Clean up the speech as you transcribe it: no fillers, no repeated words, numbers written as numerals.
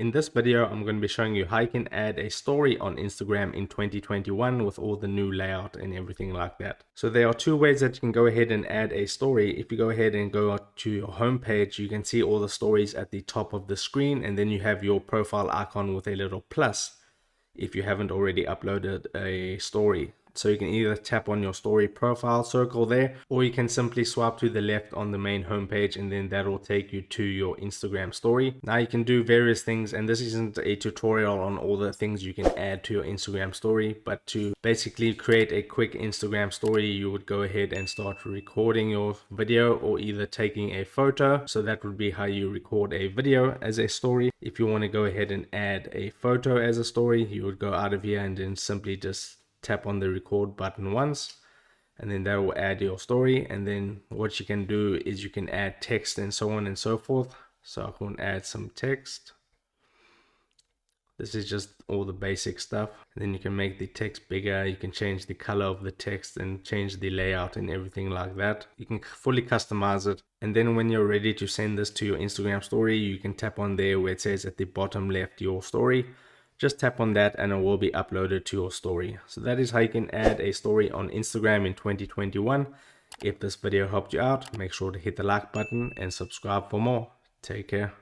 In this video, I'm going to be showing you how you can add a story on Instagram in 2021 with all the new layout and everything like that. So there are two ways that you can go ahead and add a story. If you go ahead and go to your home page, you can see all the stories at the top of the screen, and then you have your profile icon with a little plus if you haven't already uploaded a story. So you can either tap on your story profile circle there, or you can simply swipe to the left on the main homepage, and then that will take you to your Instagram story. Now you can do various things, and this isn't a tutorial on all the things you can add to your Instagram story, but to basically create a quick Instagram story, you would go ahead and start recording your video or either taking a photo. So that would be how you record a video as a story. If you want to go ahead and add a photo as a story, you would go out of here and then simply just tap on the record button once, and then that will add your story. And then what you can do is you can add text and so on and so forth. So I can add some text. This is just all the basic stuff. And then you can make the text bigger, you can change the color of the text and change the layout and everything like that. You can fully customize it. And then when you're ready to send this to your Instagram story, you can tap on there where it says at the bottom left your story. Just tap on that and it will be uploaded to your story. So that is how you can add a story on Instagram in 2021. If this video helped you out, make sure to hit the like button and subscribe for more. Take care.